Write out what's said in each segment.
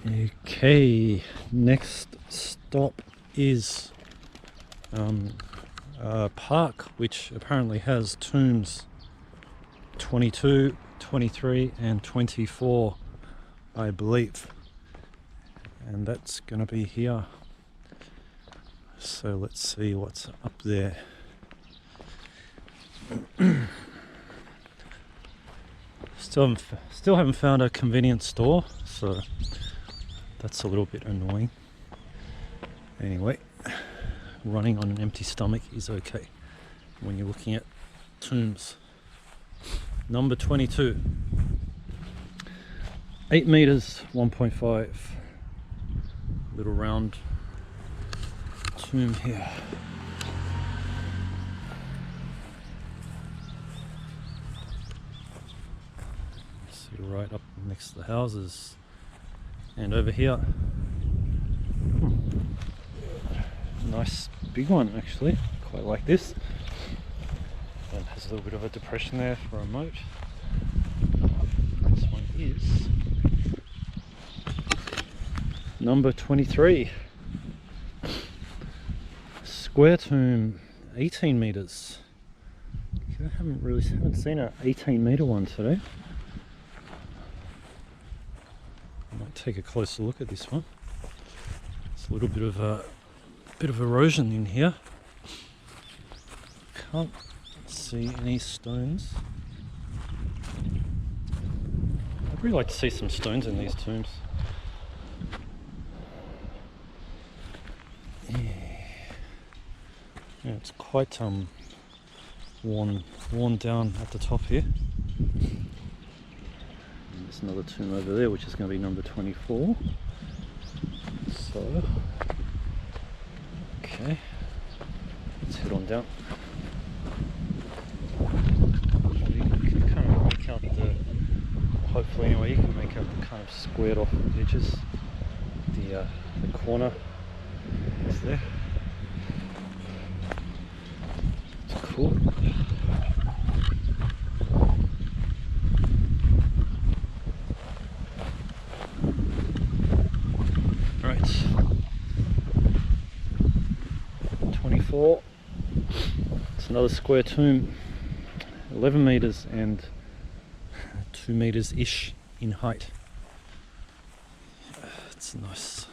Okay, next stop is a park which apparently has tombs 22, 23 and 24, I believe, and that's gonna be here. So let's see what's up there. Still haven't found a convenience store, so that's a little bit annoying. Anyway, running on an empty stomach is okay when you're looking at tombs. Number 22, 8 meters, 1.5, little round tomb here. See, right up next to the houses. And over here, nice big one actually, quite like this. And has a little bit of a depression there for a moat. This one is number 23. Square tomb, 18 meters. I haven't seen an 18 meter one today. I might take a closer look at this one. It's a little bit of erosion in here. Can't see any stones. I'd really like to see some stones in these tombs. Yeah, it's quite worn down at the top here. And there's another tomb over there, which is going to be number 24. So, okay, let's head on down. You can kind of make out hopefully anyway, you can make out the kind of squared off edges. The corner is there. It's cool. Right. 24. It's another square tomb. 11 meters and 2 meters ish in height. It's nice.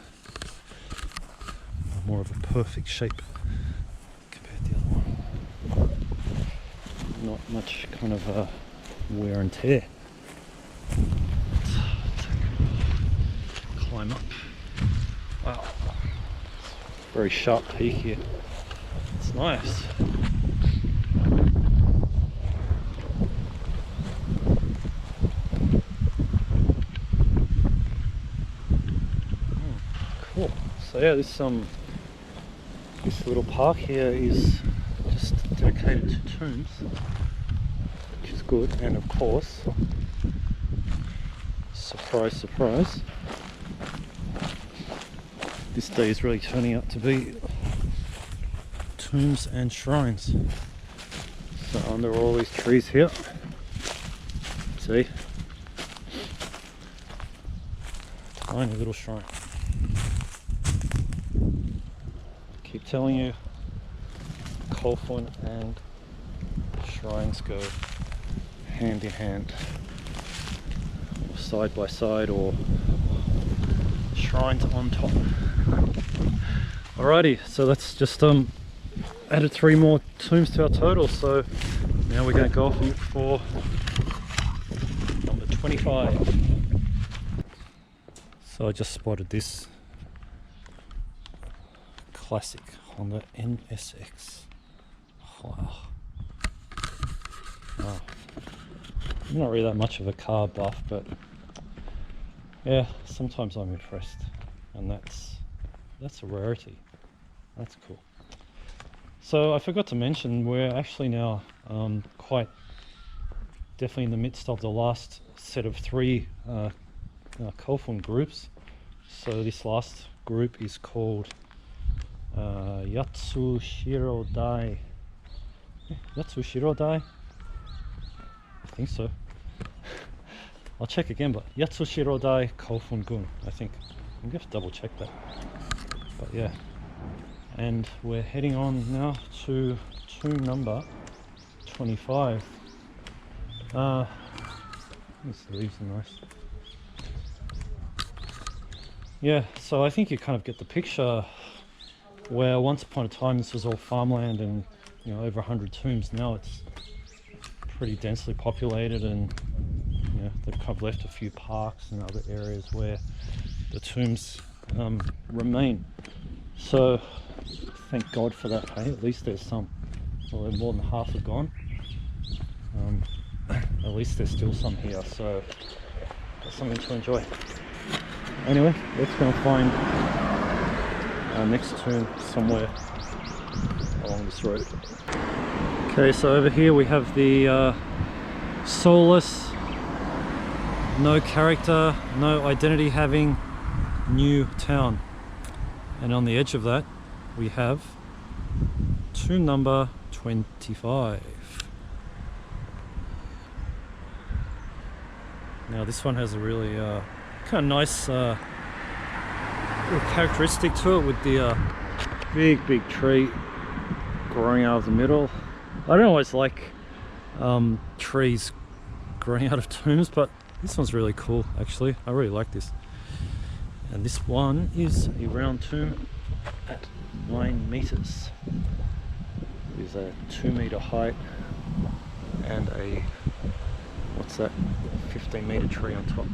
More of a perfect shape compared to the other one. Not much kind of wear and tear. Let's climb up. Wow. Very sharp peak here. It's nice. Cool. So yeah, this little park here is just dedicated to tombs, which is good. And of course, surprise, surprise, this day is really turning out to be tombs and shrines. So under all these trees here, see, tiny little shrine. Keep telling you, Kofun and shrines go hand in hand, or side by side, or shrines on top. Alrighty, so that's just added 3 more tombs to our total. So now we're going to go off and look for number 25. So I just spotted this classic Honda NSX. Wow. I'm not really that much of a car buff, but yeah, sometimes I'm impressed, and that's a rarity. That's cool. So I forgot to mention, we're actually now quite definitely in the midst of the last set of 3 Kofun groups. So this last group is called Yatsushiro Dai. Yatsushiro Dai? I think so. I'll check again, but Yatsushirodai Kofun Gun, I think. I'm gonna have to double check that. But yeah. And we're heading on now to tomb number 25. These leaves are nice. Yeah, so I think you kind of get the picture where once upon a time this was all farmland and, you know, over 100 tombs. Now it's pretty densely populated, and you know, they've kind of left a few parks and other areas where the tombs remain. So thank God for that. Hey, at least there's some. Well, more than half are gone. At least there's still some here, so that's something to enjoy. Anyway, let's go and find our next tomb somewhere along this road. Okay, so over here we have the soulless, no character, no identity having New Town. And on the edge of that we have tomb number 25. Now this one has a really kind of nice little characteristic to it, with the big tree growing out of the middle. I don't always like trees growing out of tombs, but this one's really cool actually. I really like this. And this one is a round tomb at 9 meters. It is a 2-meter height and a, what's that, 15-meter tree on top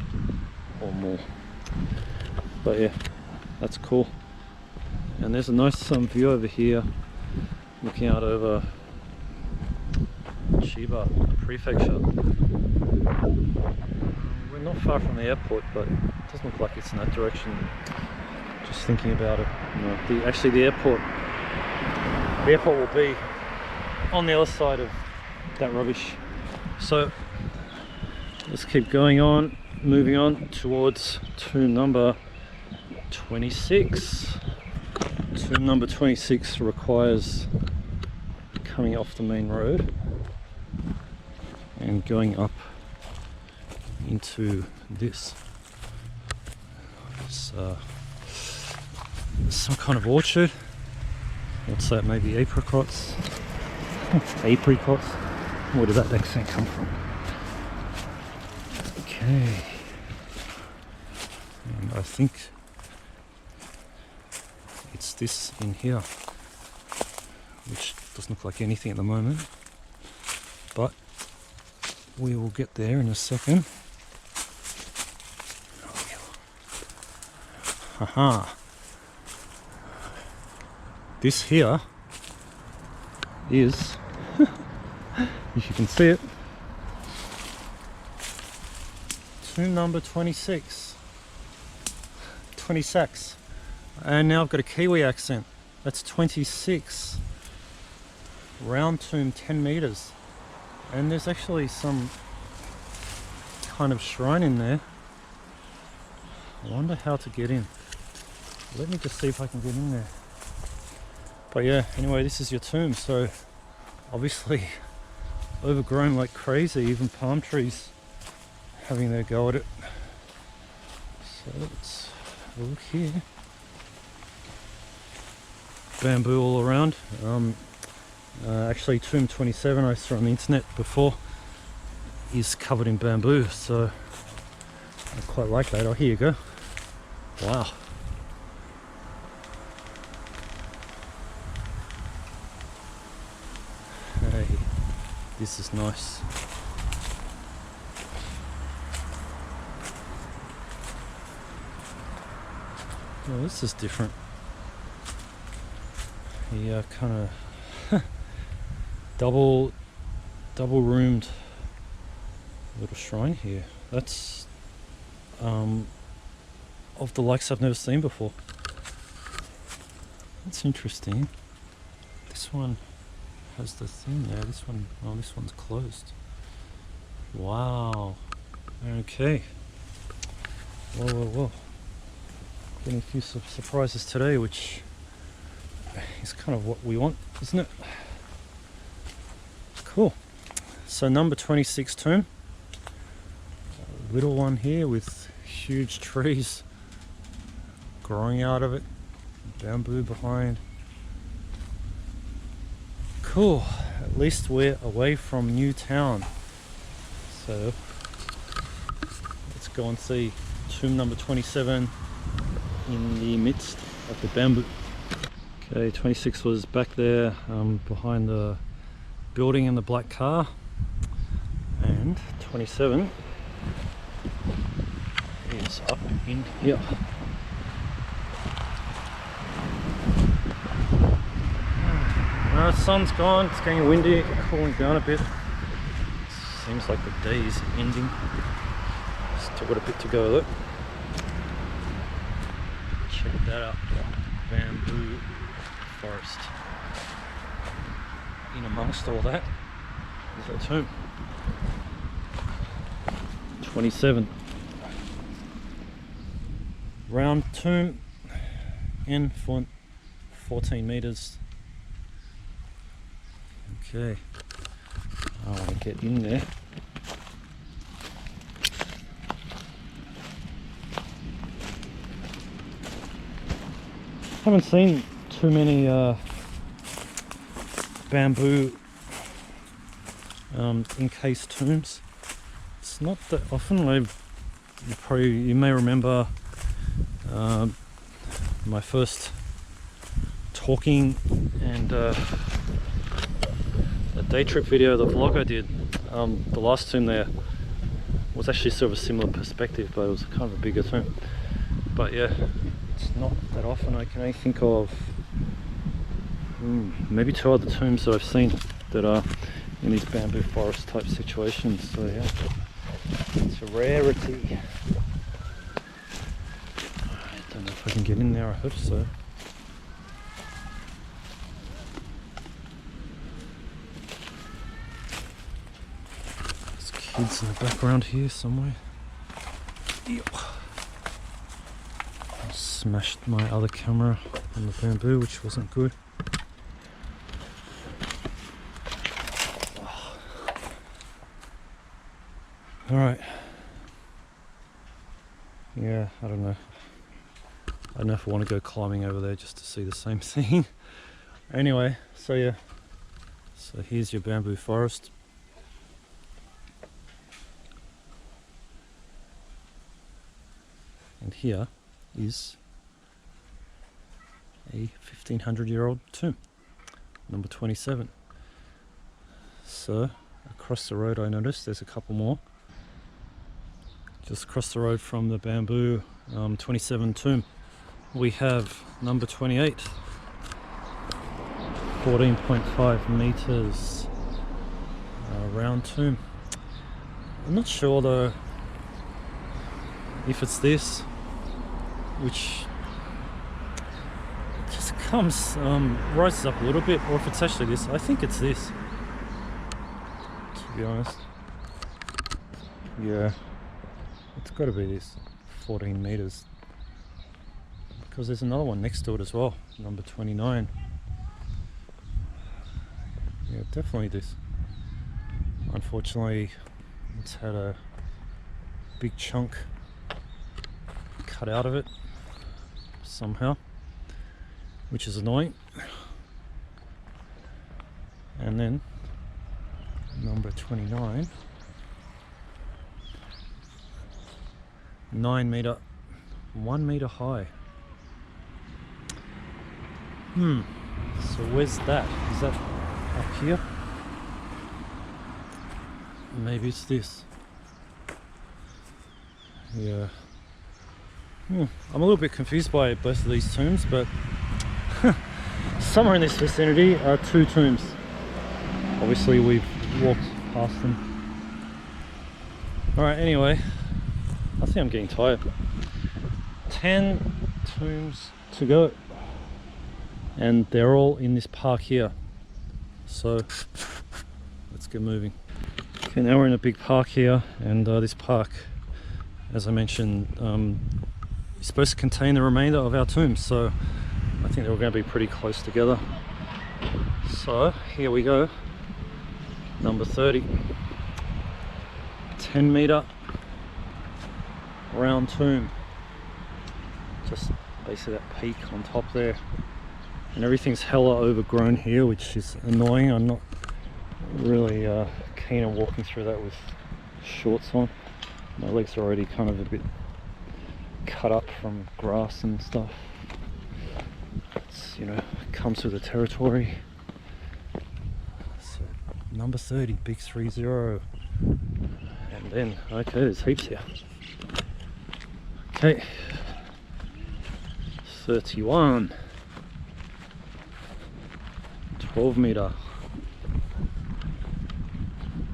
or more. But yeah, that's cool. And there's a nice view over here looking out over Chiba Prefecture. We're not far from the airport, but it doesn't look like it's in that direction. Just thinking about it. No, actually the airport will be on the other side of that rubbish. So let's keep going on, moving on towards tomb number 26. Tomb number 26 requires coming off the main road and going up into this. It's some kind of orchard. What's that? Maybe apricots? Apricots? Where did that accent come from? Okay. And I think it's this in here, which doesn't look like anything at the moment, but we will get there in a second. Haha. This here is, if you can see it, tomb number 26. 26. And now I've got a Kiwi accent. That's 26. Round tomb, 10 meters. And there's actually some kind of shrine in there. I wonder how to get in. Let me just see if I can get in there. But yeah, anyway, this is your tomb. So obviously overgrown like crazy, even palm trees having their go at it. So let's look here. Bamboo all around. Actually tomb 27 I saw on the internet before is covered in bamboo, so I quite like that. Oh, here you go. Wow. Hey, this is nice. Oh, this is different. Yeah, kind of double roomed little shrine here. That's of the likes I've never seen before. That's interesting. This one has the thing there. This one, oh, this one's closed. Wow. Okay. Whoa. Getting a few surprises today, which is kind of what we want, isn't it? Cool. So number 26 tomb. little one here with huge trees growing out of it, bamboo behind. Cool, at least we're away from New Town. So let's go and see tomb number 27 in the midst of the bamboo. Okay, 26 was back there behind the building in the black car, and 27 is up in here. The sun's gone, it's getting windy, cooling down a bit. Seems like the day is ending. Still got a bit to go though. Check that out, bamboo forest. In amongst all that is a tomb. 27. Round tomb, in front, 14 meters. Okay, I want to get in there. Haven't seen too many bamboo encased tombs. It's not that often. You may remember my first talking and a day trip video, the vlog I did. The last tomb there was actually sort of a similar perspective, but it was kind of a bigger tomb. But yeah, it's not that often. I can only think of maybe 2 other tombs that I've seen that are in these bamboo forest type situations. So yeah, it's a rarity. I don't know if I can get in there, I hope so. There's kids in the background here somewhere. Ew. I smashed my other camera on the bamboo, which wasn't good. Alright. Yeah, I don't know. I don't know if I want to go climbing over there just to see the same thing. Anyway, so yeah. So here's your bamboo forest. And here is a 1500-year-old tomb, number 27. So across the road I noticed there's a couple more. Just across the road from the bamboo 27 tomb we have number 28, 14.5 meters round tomb. I'm not sure though if it's this, which just comes rises up a little bit, or if it's actually this. I think it's this, to be honest. Yeah, it's got to be this, 14 meters, because there's another one next to it as well, number 29. Yeah, definitely this. Unfortunately, it's had a big chunk cut out of it somehow, which is annoying. And then number 29, 9 meter, 1 meter high. So where's that? Is that up here? Maybe it's this. Yeah. I'm a little bit confused by both of these tombs, but somewhere in this vicinity are 2 tombs. Obviously we've walked past them. Alright, anyway, I think I'm getting tired. 10 tombs to go, and they're all in this park here, so let's get moving. Okay, now we're in a big park here, and this park, as I mentioned, is supposed to contain the remainder of our tombs, so I think they're all going to be pretty close together. So here we go, number 30, 10 meter round tomb. Just basically that peak on top there. And everything's hella overgrown here, which is annoying. I'm not really keen on walking through that with shorts on. My legs are already kind of a bit cut up from grass and stuff. It's, you know, comes with the territory. So, number 30, big 30. And then, okay, there's heaps here. Okay, 31. 12 meter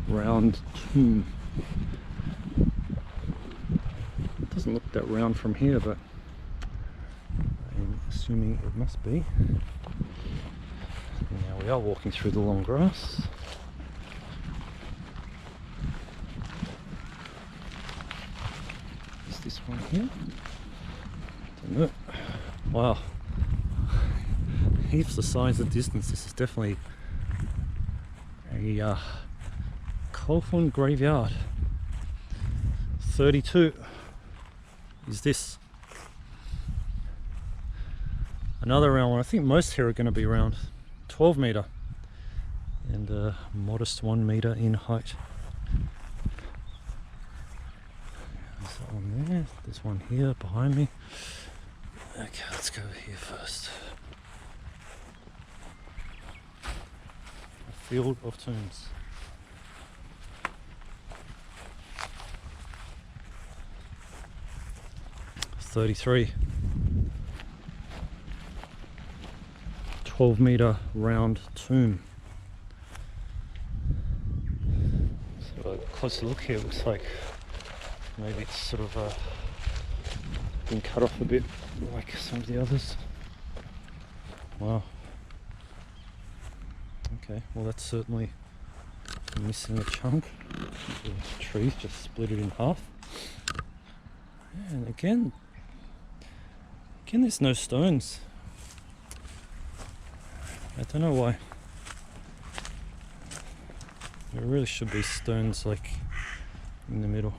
round tomb. It doesn't look that round from here, but I'm assuming it must be. Now we are walking through the long grass. Is this one here? Don't know. Wow. Heaps the size of distance. This is definitely a Kofun graveyard. 32 is this. Another round one. I think most here are going to be around 12 meter and a modest 1 meter in height. There's that one there. There's one here behind me. Okay, let's go here first. Field of Tombs. (33) 12 meter round tomb. So a closer look here, looks like maybe it's sort of been cut off a bit like some of the others. Wow. Okay, well that's certainly missing a chunk. The trees just split it in half. And again there's no stones. I don't know why. There really should be stones like in the middle.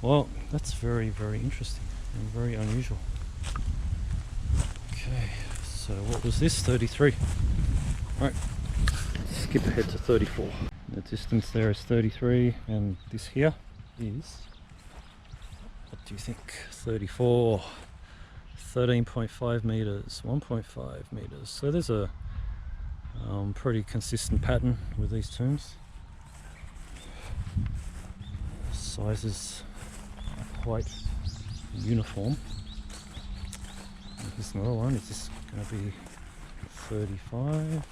Well, that's very, very interesting and very unusual. Okay. So what was this? 33. Right, skip ahead to 34. The distance there is 33, and this here is, what do you think? 34. 13.5 meters, 1.5 meters. So there's a pretty consistent pattern with these tombs. Sizes are quite uniform. And here's another one. Is this going to be 35?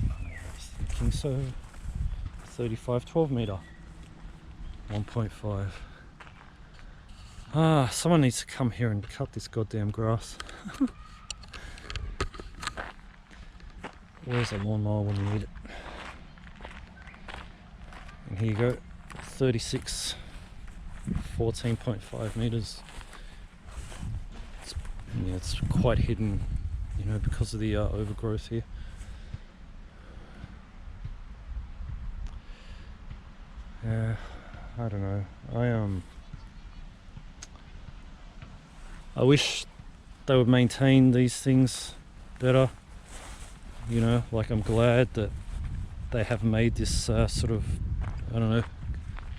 I was thinking so. 35, 12 meter, 1.5. Someone needs to come here and cut this goddamn grass. Where's a lawnmower when you need it? And here you go, 36, 14.5 meters. It's quite hidden, you know, because of the overgrowth here. I don't know. I wish they would maintain these things better. You know, like I'm glad that they have made this sort of, I don't know,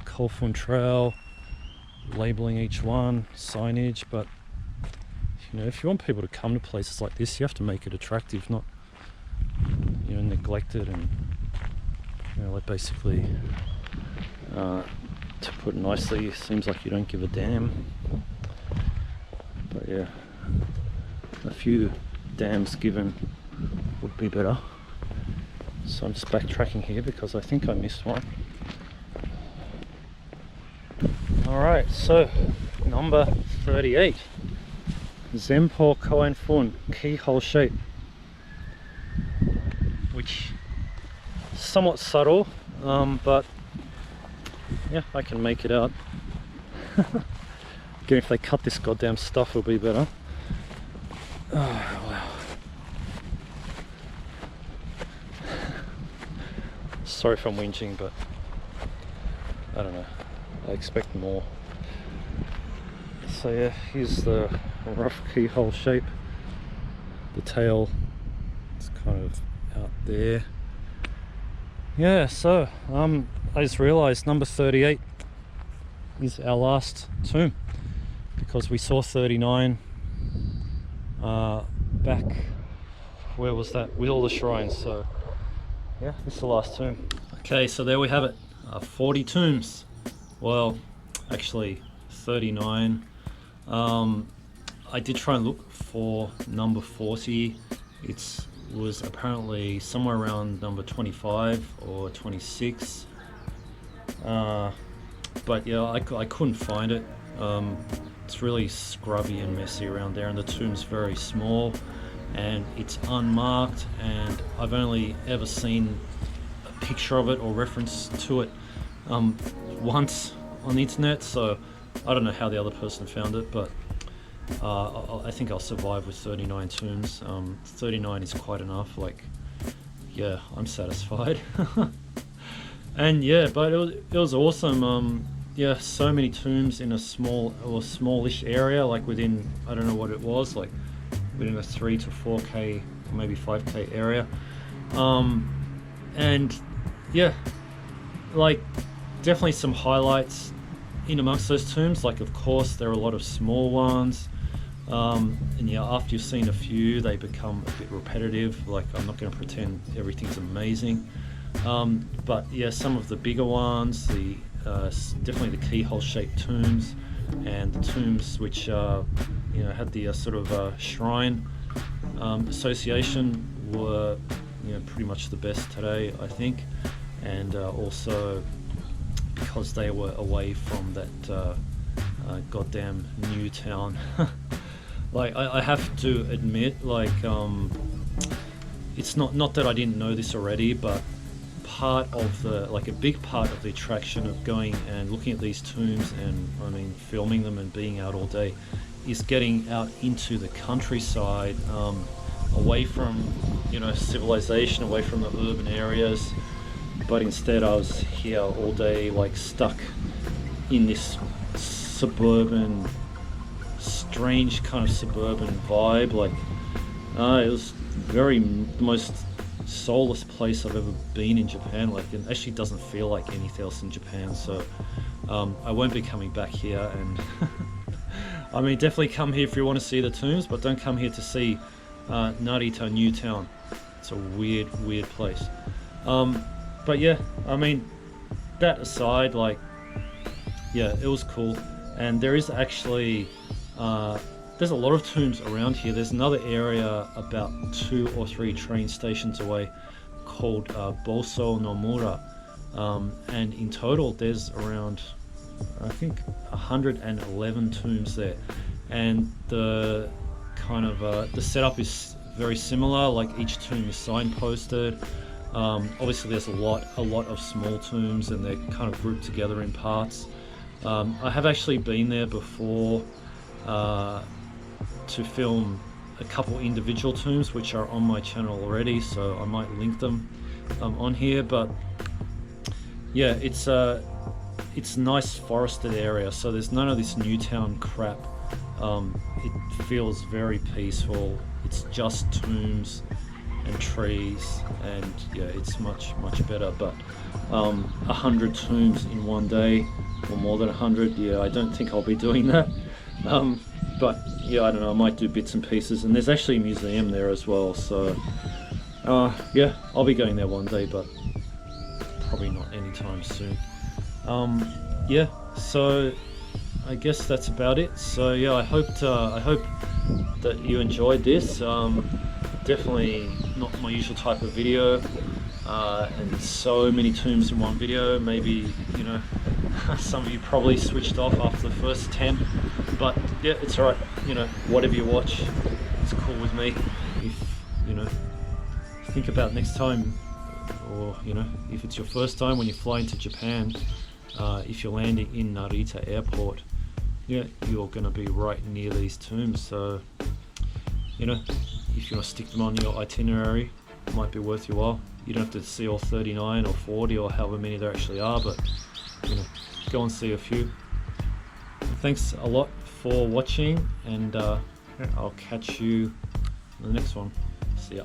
Kofun trail, labeling each one, signage, but you know, if you want people to come to places like this, you have to make it attractive, not, you know, neglect it and, you know, like basically, to put it nicely, it seems like you don't give a damn. But yeah, a few damns given would be better. So I'm just backtracking here because I think I missed one. Alright, so number 38. Zempo Koen Fun, keyhole shape. Which is somewhat subtle, but yeah, I can make it out. Again, if they cut this goddamn stuff, it'll be better. Oh, wow. Sorry if I'm whinging, but I don't know, I expect more. So yeah, here's the rough keyhole shape. The tail is kind of out there. Yeah, so I just realized number 38 is our last tomb, because we saw 39 back, where was that, with all the shrines. So yeah, this is the last tomb. Okay, so there we have it, 40 tombs. Well, actually 39. I did try and look for number 40. It was apparently somewhere around number 25 or 26. But yeah, I couldn't find it. It's really scrubby and messy around there, and the tomb's very small and it's unmarked, and I've only ever seen a picture of it or reference to it once on the internet, so I don't know how the other person found it, but I think I'll survive with 39 tombs. 39 is quite enough. Like, yeah, I'm satisfied. And yeah, but it was awesome. Yeah, so many tombs in a small or smallish area, like within, I don't know what it was, like within a 3 to 4k, maybe 5k area. And yeah, like definitely some highlights in amongst those tombs. Like, of course, there are a lot of small ones. And yeah, after you've seen a few, they become a bit repetitive. Like, I'm not going to pretend everything's amazing. But yeah, some of the bigger ones, the definitely the keyhole shaped tombs, and the tombs which you know, had the sort of shrine association were, you know, pretty much the best today, I think. And also because they were away from that goddamn new town. Like, I have to admit, like, it's not that I didn't know this already, but part of the, like, a big part of the attraction of going and looking at these tombs, and I mean filming them and being out all day, is getting out into the countryside, away from, you know, civilization, away from the urban areas. But instead I was here all day, like stuck in this suburban, strange kind of suburban vibe. Like, it was the most soulless place I've ever been in Japan. Like, it actually doesn't feel like anything else in Japan. So I won't be coming back here. And I mean, definitely come here if you want to see the tombs, but don't come here to see Narita New Town. It's a weird place. But yeah, I mean, that aside, like, yeah, it was cool. And there is actually there's a lot of tombs around here. There's another area about 2 or 3 train stations away called Boso no Mura, and in total there's around, I think, 111 tombs there. And the kind of the setup is very similar. Like, each tomb is signposted. Obviously there's a lot of small tombs, and they're kind of grouped together in parts. I have actually been there before to film a couple individual tombs, which are on my channel already, so I might link them on here. But yeah, it's a nice forested area, so there's none of this new town crap. It feels very peaceful. It's just tombs and trees, and yeah, it's much better. But 100 tombs in one day, or more than 100, yeah, I don't think I'll be doing that. But yeah, I don't know, I might do bits and pieces. And there's actually a museum there as well, so yeah, I'll be going there one day, but probably not anytime soon. Yeah, so I guess that's about it. So yeah, I hope that you enjoyed this. Definitely not my usual type of video, and so many tombs in one video. Maybe, you know, some of you probably switched off after the first 10, but yeah, it's alright. You know, whatever you watch, it's cool with me. If, you know, think about next time, or, you know, if it's your first time when you fly into Japan, if you're landing in Narita airport, yeah, you're gonna be right near these tombs. So, you know, if you want to stick them on your itinerary, might be worth your while. You don't have to see all 39 or 40 or however many there actually are, but you know, go and see a few. Thanks a lot for watching, and I'll catch you in the next one. See ya.